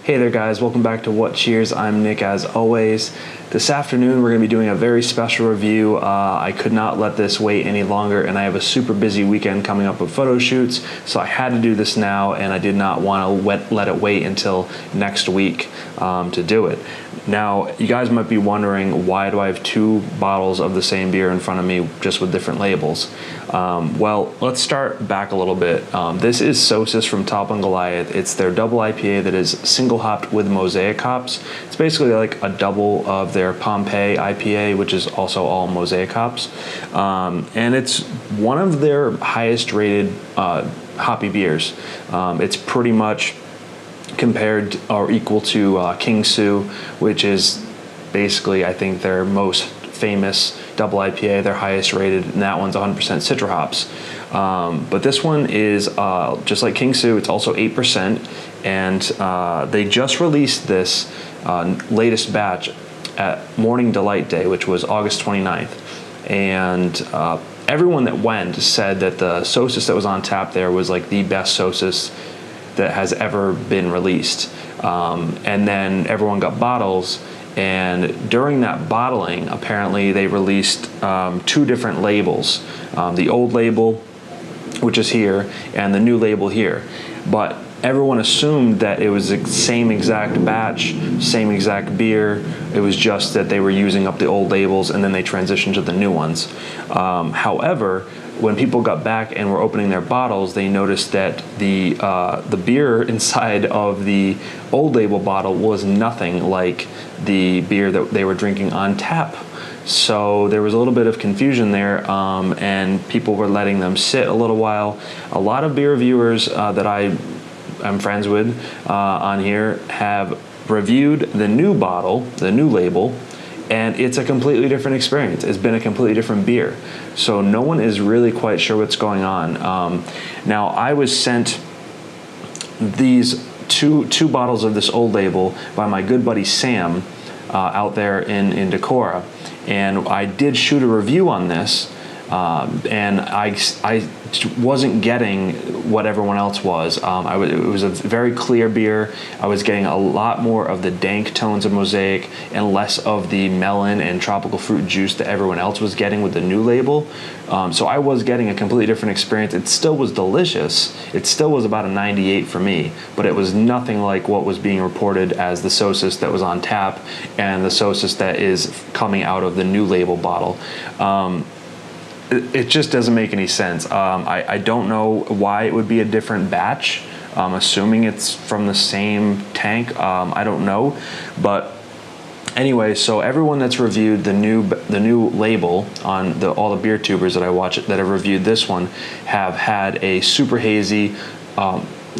Hey there guys, welcome back to What Cheers. I'm Nick as always. This afternoon we're going to be doing a very special review. I could not let this wait any longer, and I have a super busy weekend coming up with photo shoots, so I had to do this now, and I did not want to let it wait until next week to do it. Now, you guys might be wondering, why do I have two bottles of the same beer in front of me just with different labels? Well, let's start back a little bit. This is Sosus from Toppling Goliath. It's their double IPA that is single hopped with Mosaic hops. It's basically like a double of their Pompeii IPA, which is also all Mosaic hops. And it's one of their highest rated hoppy beers. It's pretty much compared or equal to King Su, which is basically, I think, their most famous double IPA, their highest rated, and that one's 100% Citra hops. But this one is just like King Su, it's also 8%, and they just released this latest batch at Morning Delight Day, which was August 29th. And everyone that went said that the Sosus that was on tap there was like the best Sosus that has ever been released. And then everyone got bottles, and during that bottling, apparently they released two different labels. The old label, which is here, and the new label here. But everyone assumed that it was the same exact batch, same exact beer. It was just that they were using up the old labels and then they transitioned to the new ones. However, when people got back and were opening their bottles, they noticed that the beer inside of the old label bottle was nothing like the beer that they were drinking on tap. So there was a little bit of confusion there, and people were letting them sit a little while. A lot of beer reviewers that I'm friends with on here have reviewed the new bottle, the new label, and it's a completely different experience. It's been a completely different beer. So no one is really quite sure what's going on. Now, I was sent these two bottles of this old label by my good buddy Sam out there in Decorah, and I did shoot a review on this, and I wasn't getting what everyone else was. It was a very clear beer. I was getting a lot more of the dank tones of Mosaic and less of the melon and tropical fruit juice that everyone else was getting with the new label. So I was getting a completely different experience. It still was delicious. It still was about a 98 for me, but it was nothing like what was being reported as the Sosus that was on tap and the Sosus that is coming out of the new label bottle. It just doesn't make any sense. I don't know why it would be a different batch. Assuming it's from the same tank, I don't know. But anyway, so everyone that's reviewed the new label on all the beer tubers that I watch that have reviewed this one have had a super hazy,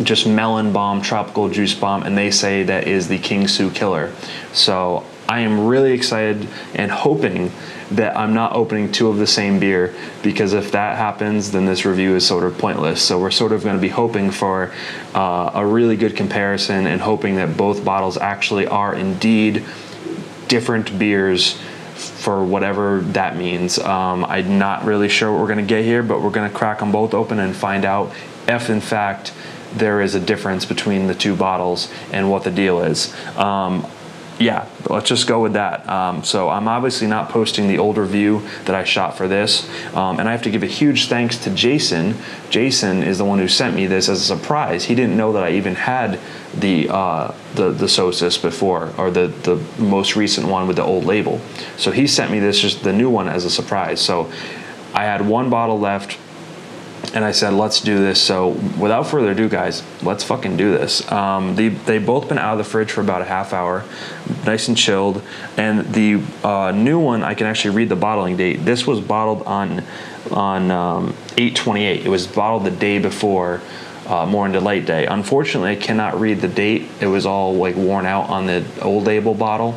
just melon bomb, tropical juice bomb, and they say that is the King Su killer. So I am really excited and hoping that I'm not opening two of the same beer, because if that happens, then this review is sort of pointless. So we're sort of going to be hoping for a really good comparison and hoping that both bottles actually are indeed different beers for whatever that means. I'm not really sure what we're going to get here, but we're going to crack them both open and find out if in fact there is a difference between the two bottles and what the deal is. Yeah, let's just go with that. So I'm obviously not posting the old review that I shot for this, and I have to give a huge thanks to Jason. Jason is the one who sent me this as a surprise. He didn't know that I even had the Sosus before, or the most recent one with the old label. So he sent me this, just the new one, as a surprise. So I had one bottle left, and I said, let's do this. So without further ado, guys, let's fucking do this. They've both been out of the fridge for about a half hour, nice and chilled. And the new one, I can actually read the bottling date. This was bottled on 8/28. It was bottled the day before Morning Delight Day. Unfortunately, I cannot read the date. It was all like worn out on the old label bottle.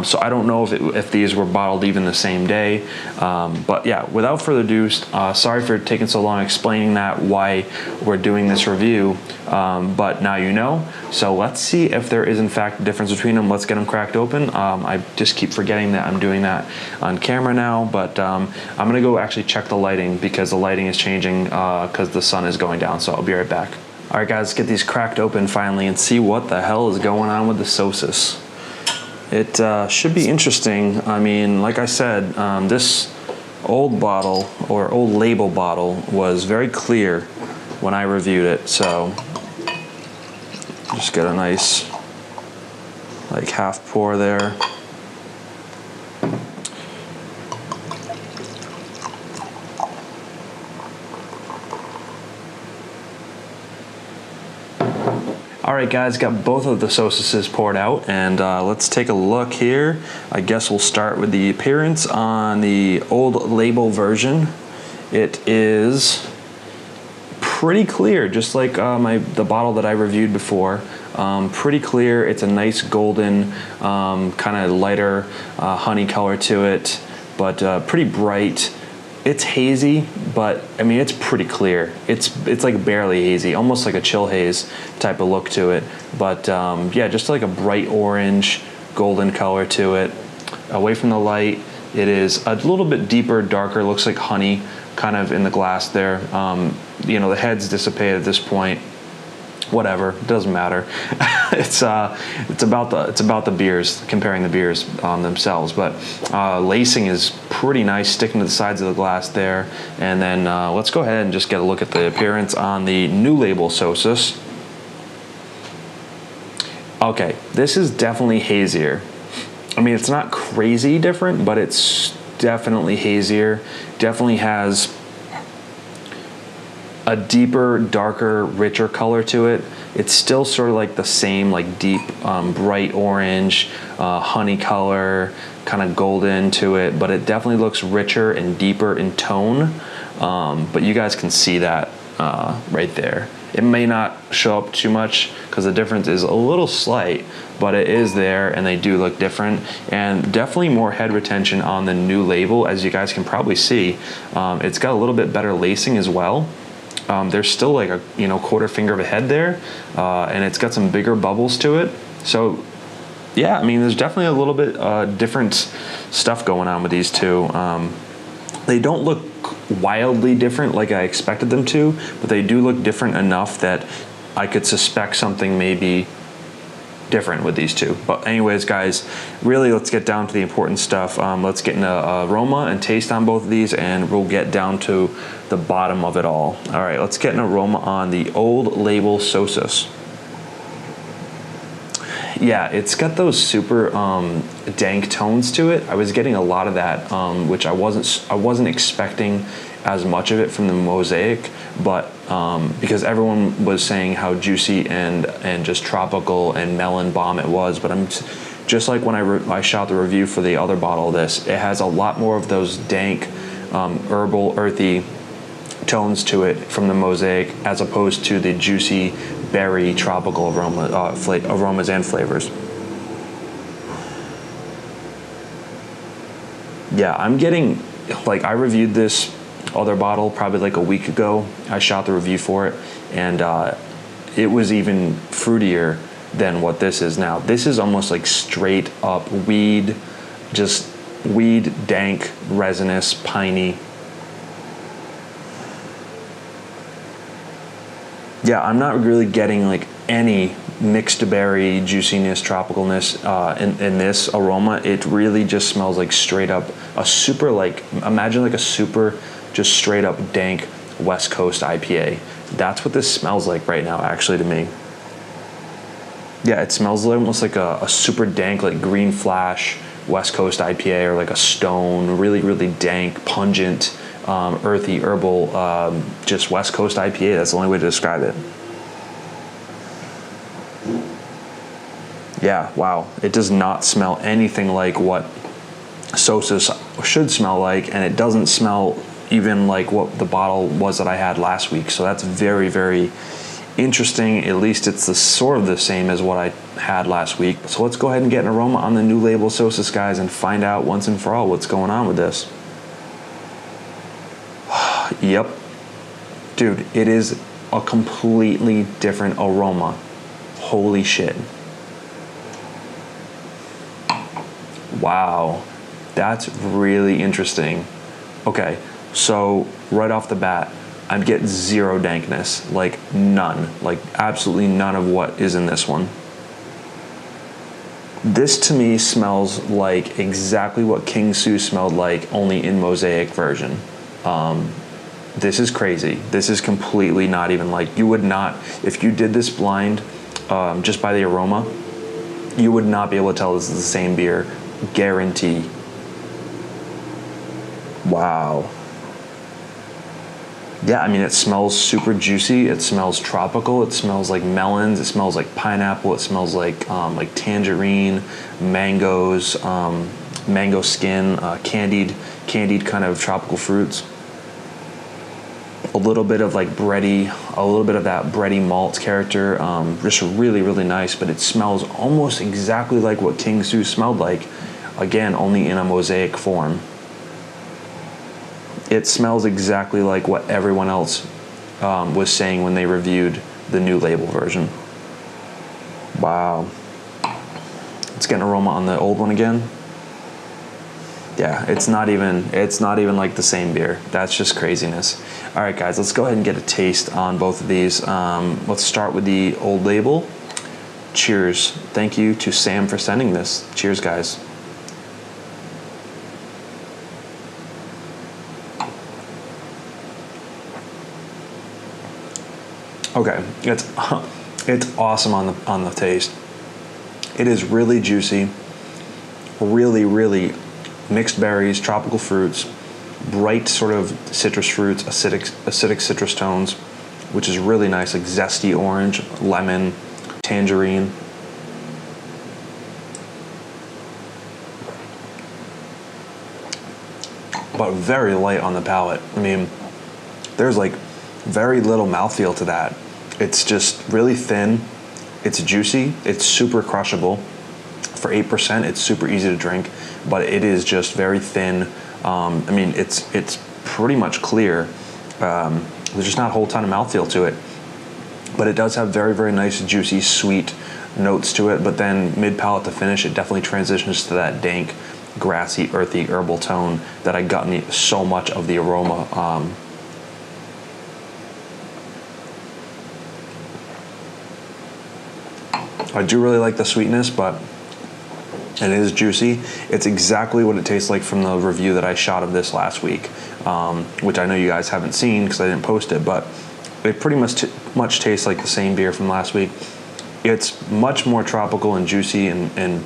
So I don't know if these were bottled even the same day. But yeah, without further ado, sorry for taking so long explaining why we're doing this review. But now you know. So let's see if there is in fact a difference between them. Let's get them cracked open. I just keep forgetting that I'm doing that on camera now. But I'm going to go actually check the lighting, because the lighting is changing because the sun is going down. So I'll be right back. All right, guys, let's get these cracked open finally and see what the hell is going on with the Sosus. It should be interesting. I mean, like I said, this old bottle or old label bottle was very clear when I reviewed it. So just get a nice like half pour there. All right, guys, got both of the Sosuses poured out, and let's take a look here. I guess we'll start with the appearance on the old label version. It is pretty clear, just like the bottle that I reviewed before. Pretty clear. It's a nice golden, kind of lighter honey color to it, but pretty bright. It's hazy, but I mean, it's pretty clear. It's like barely hazy, almost like a chill haze type of look to it. But yeah, just like a bright orange, golden color to it. Away from the light, it is a little bit deeper, darker, looks like honey kind of in the glass there. You know, the head's dissipated at this point. Whatever, doesn't matter. It's about the beers, comparing the beers themselves. But lacing is pretty nice, sticking to the sides of the glass there. And then let's go ahead and just get a look at the appearance on the new label Sosus. Okay, this is definitely hazier. I mean, it's not crazy different, but it's definitely hazier. Definitely has a deeper, darker, richer color to it. It's still sort of like the same, like deep, bright orange, honey color, kind of golden to it, but it definitely looks richer and deeper in tone. But you guys can see that right there. It may not show up too much because the difference is a little slight, but it is there and they do look different. And definitely more head retention on the new label, as you guys can probably see. It's got a little bit better lacing as well. There's still like a quarter finger of a head there, and it's got some bigger bubbles to it. So yeah, I mean, there's definitely a little bit different stuff going on with these two. They don't look wildly different like I expected them to, but they do look different enough that I could suspect something maybe different with these two. But anyways, guys, really let's get down to the important stuff. Let's get an aroma and taste on both of these, and we'll get down to the bottom of it all. All right, let's get an aroma on the old label Sosus. Yeah, it's got those super dank tones to it. I was getting a lot of that, which I wasn't expecting as much of it from the Mosaic, but because everyone was saying how juicy and just tropical and melon bomb it was, but I'm just like when I shot the review for the other bottle of this, it has a lot more of those dank, herbal, earthy tones to it from the Mosaic, as opposed to the juicy berry tropical aromas and flavors. Yeah, I'm getting, like, I reviewed this other bottle probably like a week ago. I shot the review for it, and it was even fruitier than what this is now. This is almost like straight up weed, just weed, dank, resinous, piney. Yeah, I'm not really getting like any mixed berry juiciness, tropicalness in this aroma. It really just smells like straight up a super, like, imagine like a super just straight up dank West Coast IPA. That's what this smells like right now, actually, to me. Yeah, it smells almost like a super dank, like Green Flash West Coast IPA, or like a Stone, really, really dank, pungent, earthy, herbal, just West Coast IPA. That's the only way to describe it. Yeah, wow. It does not smell anything like what Sosus should smell like, and it doesn't smell even like what the bottle was that I had last week. So that's very, very interesting. At least it's the sort of the same as what I had last week. So let's go ahead and get an aroma on the new label Sosus, guys, and find out once and for all what's going on with this. Yep. Dude, it is a completely different aroma. Holy shit. Wow. That's really interesting. Okay, so right off the bat, I get zero dankness, like none, like absolutely none of what is in this one. This to me smells like exactly what King Su smelled like, only in Mosaic version. This is crazy. This is completely not even like, you would not, if you did this blind, just by the aroma, you would not be able to tell this is the same beer. Guarantee. Wow. Yeah, I mean, it smells super juicy. It smells tropical. It smells like melons. It smells like pineapple. It smells like tangerine, mangoes, mango skin, candied kind of tropical fruits. A little bit of like bready, a little bit of that bready malt character. Just really, really nice, but it smells almost exactly like what King Su smelled like. Again, only in a Mosaic form. It smells exactly like what everyone else was saying when they reviewed the new label version. Wow. Let's get an aroma on the old one again. Yeah, it's not even like the same beer. That's just craziness. All right, guys, let's go ahead and get a taste on both of these. Let's start with the old label. Cheers. Thank you to Sam for sending this. Cheers, guys. Okay, it's awesome on the taste. It is really juicy, really mixed berries, tropical fruits, bright sort of citrus fruits, acidic citrus tones, which is really nice, like zesty orange, lemon, tangerine. But very light on the palate. I mean, there's like very little mouthfeel to that. It's just really thin. It's juicy. It's super crushable. For 8%, it's super easy to drink, but it is just very thin. I mean, it's pretty much clear. There's just not a whole ton of mouthfeel to it, but it does have very nice, juicy, sweet notes to it. But then mid-palate to finish, it definitely transitions to that dank, grassy, earthy, herbal tone that I got in so much of the aroma. I do really like the sweetness, but it is juicy. It's exactly what it tastes like from the review that I shot of this last week, which I know you guys haven't seen because I didn't post it, but it pretty much tastes like the same beer from last week. It's much more tropical and juicy and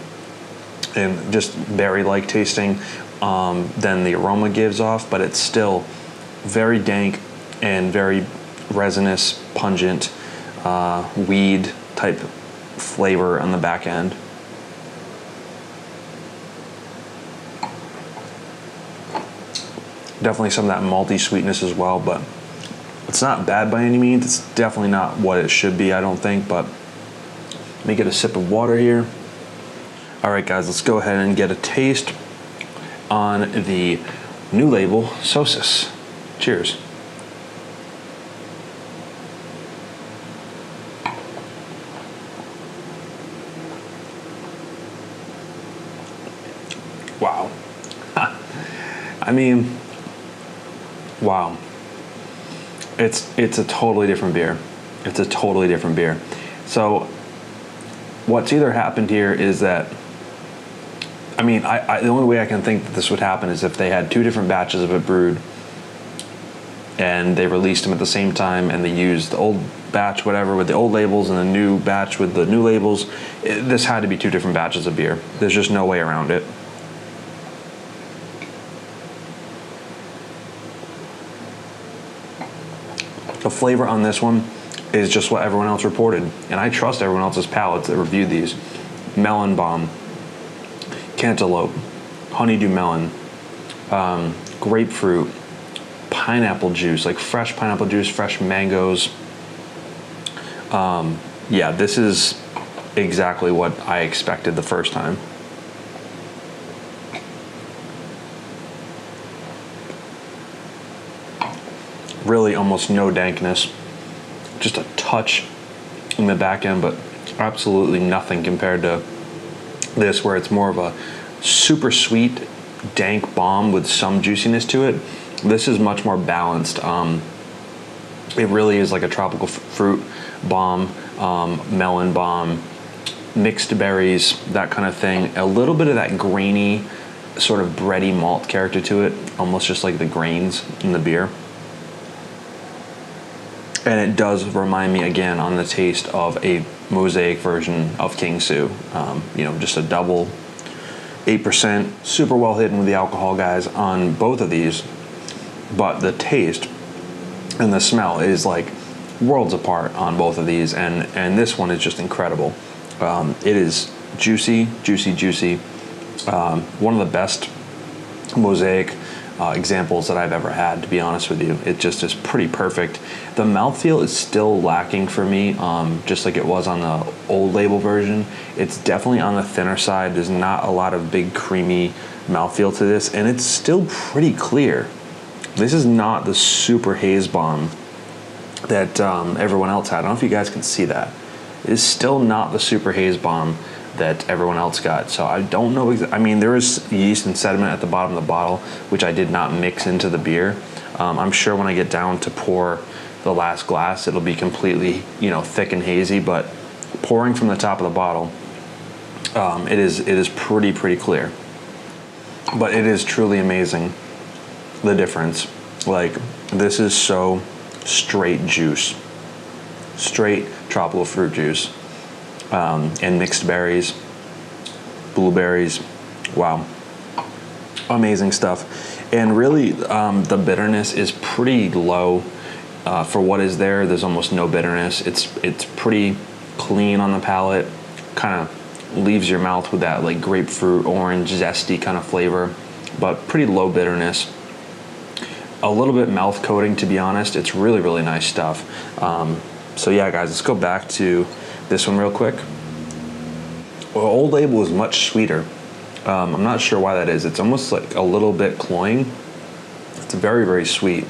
just berry-like tasting than the aroma gives off, but it's still very dank and very resinous, pungent, weed type flavor on the back end. Definitely some of that malty sweetness as well, but it's not bad by any means. It's definitely not what it should be, I don't think, but let me get a sip of water here. All right, guys, let's go ahead and get a taste on the new label, Sosus. Cheers. Wow. I mean, wow. It's a totally different beer. It's a totally different beer. So what's either happened here is that, I mean, the only way I can think that this would happen is if they had two different batches of it brewed and they released them at the same time and they used the old batch, whatever, with the old labels and the new batch with the new labels. This had to be two different batches of beer. There's just no way around it. The flavor on this one is just what everyone else reported, and I trust everyone else's palates that reviewed these. Melon balm, cantaloupe, honeydew melon, grapefruit, pineapple juice, like fresh pineapple juice, fresh mangoes. Yeah, this is exactly what I expected the first time. Really almost no dankness, just a touch in the back end, but absolutely nothing compared to this, where it's more of a super sweet, dank bomb with some juiciness to it. This is much more balanced. It really is like a tropical fruit bomb, melon bomb, mixed berries, that kind of thing. A little bit of that grainy, sort of bready malt character to it, almost just like the grains in the beer. And it does remind me again on the taste of a Mosaic version of King Su. You know, just a double 8%, super well hidden with the alcohol, guys, on both of these. But the taste and the smell is like worlds apart on both of these, and this one is just incredible. It is juicy, juicy, juicy. One of the best Mosaic examples that I've ever had, to be honest with you. It just is pretty perfect. The mouthfeel is still lacking for me, just like it was on the old label version. It's definitely on the thinner side. There's not a lot of big creamy mouthfeel to this, and it's still pretty clear. This is not the super haze bomb that everyone else had. I don't know if you guys can see that. It is still not the super haze bomb that everyone else got. So I don't know. I mean, there is yeast and sediment at the bottom of the bottle, which I did not mix into the beer. I'm sure when I get down to pour the last glass, it'll be completely, you know, thick and hazy. But pouring from the top of the bottle, it is pretty clear. But it is truly amazing, the difference. Like, this is so straight juice, straight tropical fruit juice. And mixed berries, blueberries. Wow, amazing stuff. And really, the bitterness is pretty low for what is there. There's almost no bitterness. It's pretty clean on the palate. Kind of leaves your mouth with that like grapefruit, orange, zesty kind of flavor, but pretty low bitterness. A little bit mouth coating, to be honest. It's really nice stuff. So yeah, guys, let's go back to this one real quick. Well, Old Label is much sweeter. I'm not sure why that is. It's almost like a little bit cloying. It's very sweet.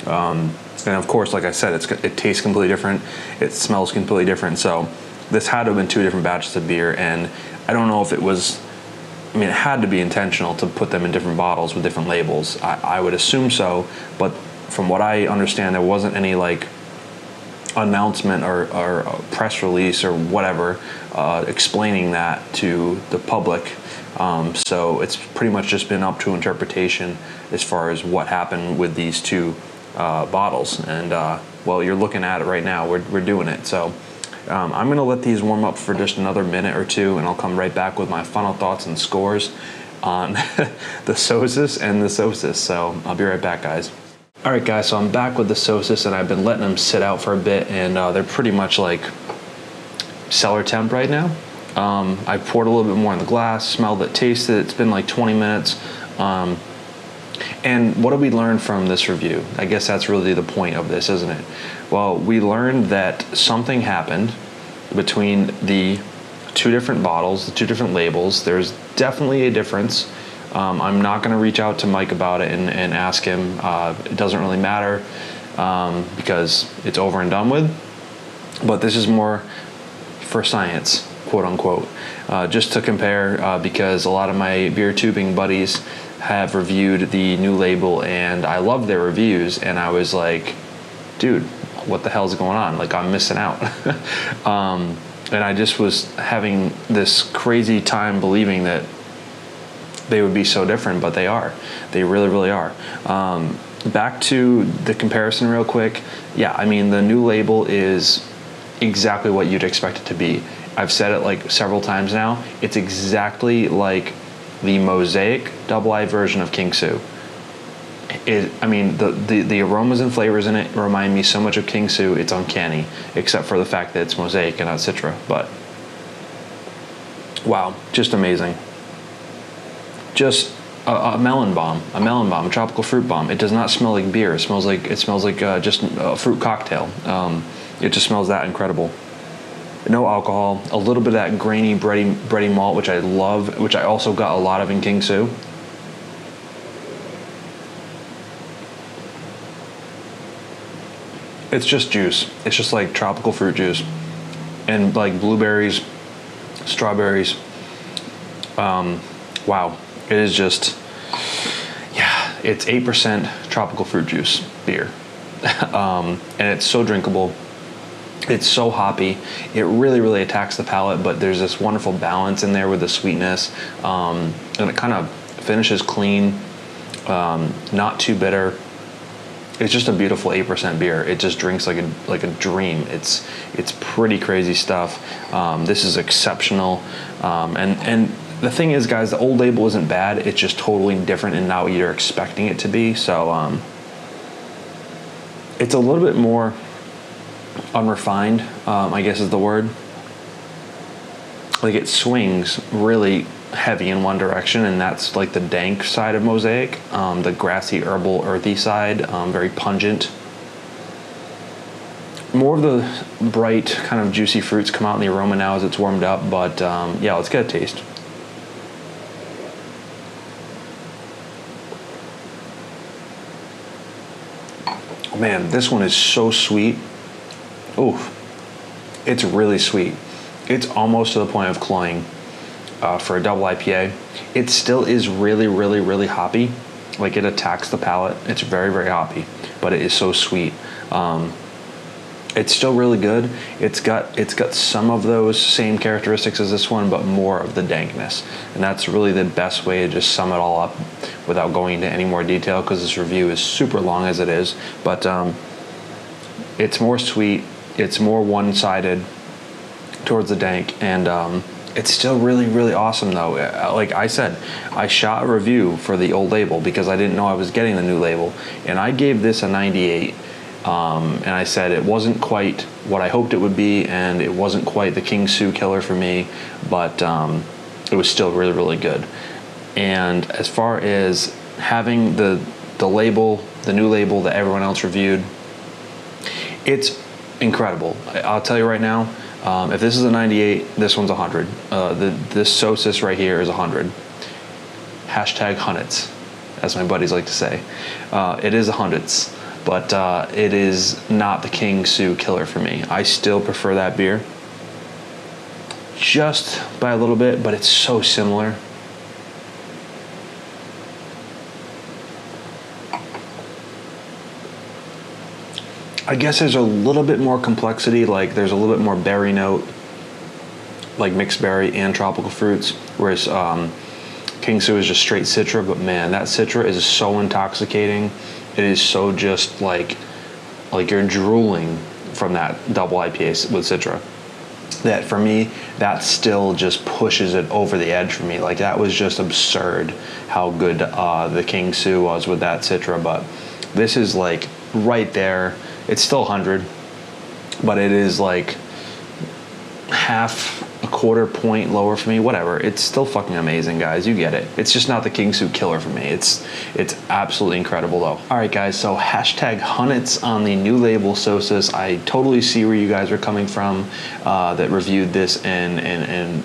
And of course, like I said, it tastes completely different. It smells completely different. So this had to have been two different batches of beer, and I don't know if it was, I mean, it had to be intentional to put them in different bottles with different labels. I would assume so, but from what I understand, there wasn't any like announcement or a press release or whatever explaining that to the public. So it's pretty much just been up to interpretation as far as what happened with these two bottles. And well, you're looking at it right now. We're doing it. So I'm going to let these warm up for just another minute or two, and I'll come right back with my final thoughts and scores on the Sosus and the Sosus. So I'll be right back, guys. All right, guys, so I'm back with the Sosus, and I've been letting them sit out for a bit, and they're pretty much like cellar temp right now. I poured a little bit more in the glass, smelled it, tasted it. It's been like 20 minutes. And what did we learn from this review? I guess that's really the point of this, isn't it? Well, we learned that something happened between the two different bottles, the two different labels. There's definitely a difference. I'm not going to reach out to Mike about it and ask him. It doesn't really matter because it's over and done with. But this is more for science, quote unquote, just to compare because a lot of my beer tubing buddies have reviewed the new label, and I love their reviews, and I was like, dude, what the hell's going on? Like, I'm missing out. And I just was having this crazy time believing that they would be so different, but they are. They really are. Back to the comparison real quick. Yeah, I mean, the new label is exactly what you'd expect it to be. I've said it like several times now. It's exactly like the Mosaic double I version of King Su. I mean, the aromas and flavors in it remind me so much of King Su, it's uncanny, except for the fact that it's Mosaic and not Citra. But wow, just amazing. Just a melon bomb, a tropical fruit bomb. It does not smell like beer. It smells like just a fruit cocktail. It just smells that incredible. No alcohol, a little bit of that grainy, bready malt, which I love, which I also got a lot of in King Su. It's just juice. It's just like tropical fruit juice, and like blueberries, strawberries. Wow, it is just, yeah. It's 8% tropical fruit juice beer. and it's so drinkable. It's so hoppy. It really attacks the palate, but there's this wonderful balance in there with the sweetness, and it kind of finishes clean, not too bitter. It's just a beautiful 8% beer. It just drinks like a dream. It's pretty crazy stuff. This is exceptional, and the thing is, guys, the Old Label isn't bad. It's just totally different and not what you're expecting it to be. So it's a little bit more unrefined, I guess is the word. Like, it swings really heavy in one direction, and that's like the dank side of Mosaic. The grassy, herbal, earthy side, very pungent. More of the bright, kind of juicy fruits come out in the aroma now as it's warmed up, but yeah, let's get a taste. Man, this one is so sweet. Oof. It's really sweet. It's almost to the point of cloying for a double IPA. It still is really hoppy. Like, it attacks the palate. It's very hoppy, but it is so sweet. It's still really good. It's got some of those same characteristics as this one, but more of the dankness. And that's really the best way to just sum it all up without going into any more detail, because this review is super long as it is. But it's more sweet. It's more one-sided towards the dank, and it's still really awesome though. Like I said, I shot a review for the Old Label because I didn't know I was getting the new label, and I gave this a 98. And I said it wasn't quite what I hoped it would be, and it wasn't quite the King Sue killer for me, but it was still really good. And as far as having the label, the new label that everyone else reviewed, it's incredible. I'll tell you right now, if this is a 98, this one's 100. This Sosus right here is 100. Hashtag hundreds, as my buddies like to say. It is a hundreds. But it is not the King Sue killer for me. I still prefer that beer, just by a little bit, but it's so similar. I guess there's a little bit more complexity, like there's a little bit more berry note, like mixed berry and tropical fruits, whereas King Sue is just straight Citra, but man, that Citra is so intoxicating. It is so just like you're drooling from that double IPA with Citra. That for me, that still just pushes it over the edge for me. Like, that was just absurd how good the King Sue was with that Citra. But this is like right there. It's still 100, but it is like a quarter point lower for me. Whatever, it's still fucking amazing, guys. You get it. It's just not the King Sue killer for me. It's absolutely incredible though. All right, guys, so hashtag hunnits on the new label Sosus. I totally see where you guys are coming from, that reviewed this and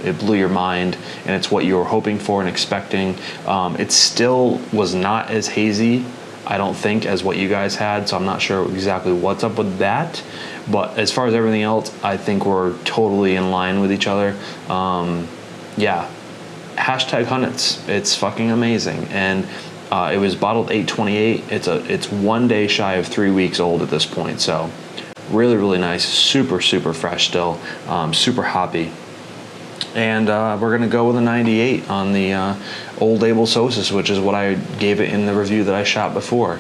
it blew your mind, and it's what you were hoping for and expecting. It still was not as hazy, I don't think, as what you guys had, so I'm not sure exactly what's up with that. But as far as everything else, I think we're totally in line with each other. Yeah, hashtag hunnits. It's fucking amazing. And it was bottled 8/28. It's 1 day shy of 3 weeks old at this point. So really nice. Super fresh still. Super hoppy. And we're going to go with a 98 on the Old Label Sosus, which is what I gave it in the review that I shot before,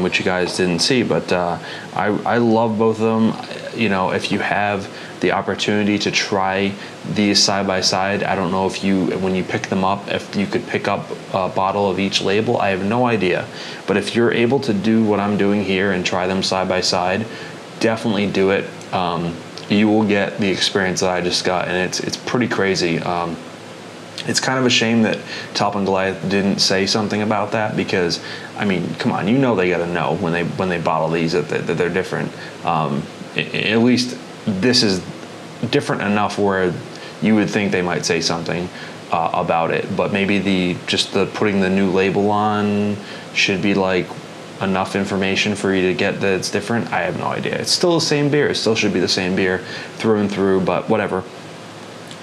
which you guys didn't see. But I love both of them. You know, if you have the opportunity to try these side by side, I don't know if when you pick them up, if you could pick up a bottle of each label. I have no idea. But if you're able to do what I'm doing here and try them side by side, definitely do it. You will get the experience that I just got, and it's pretty crazy. It's kind of a shame that Toppling Goliath didn't say something about that, because, I mean, come on, you know they got to know when they bottle these that they're different. At least this is different enough where you would think they might say something about it, but maybe the putting the new label on should be like enough information for you to get that it's different. I have no idea. It's still the same beer. It still should be the same beer through and through, but whatever.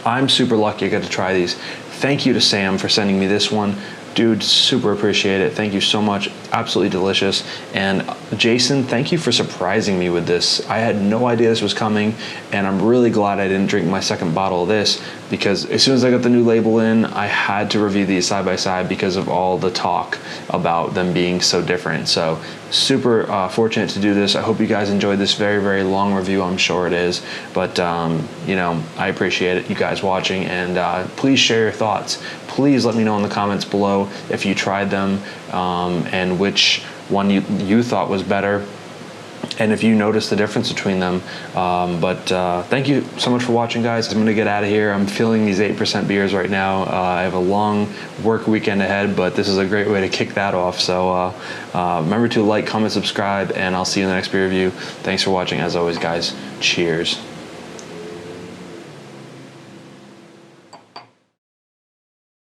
I'm super lucky I got to try these. Thank you to Sam for sending me this one. Dude, super appreciate it. Thank you so much. Absolutely delicious. And Jason, thank you for surprising me with this. I had no idea this was coming, and I'm really glad I didn't drink my second bottle of this, because as soon as I got the new label in, I had to review these side by side because of all the talk about them being so different. So super fortunate to do this. I hope you guys enjoyed this very, very long review. I'm sure it is, but you know, I appreciate it, you guys watching, and please share your thoughts. Please let me know in the comments below if you tried them, and which one you thought was better, and if you noticed the difference between them. Thank you so much for watching, guys. I'm gonna get out of here. I'm feeling these 8% beers right now. I have a long work weekend ahead, but this is a great way to kick that off. So remember to like, comment, subscribe, and I'll see you in the next beer review. Thanks for watching. As always, guys, cheers.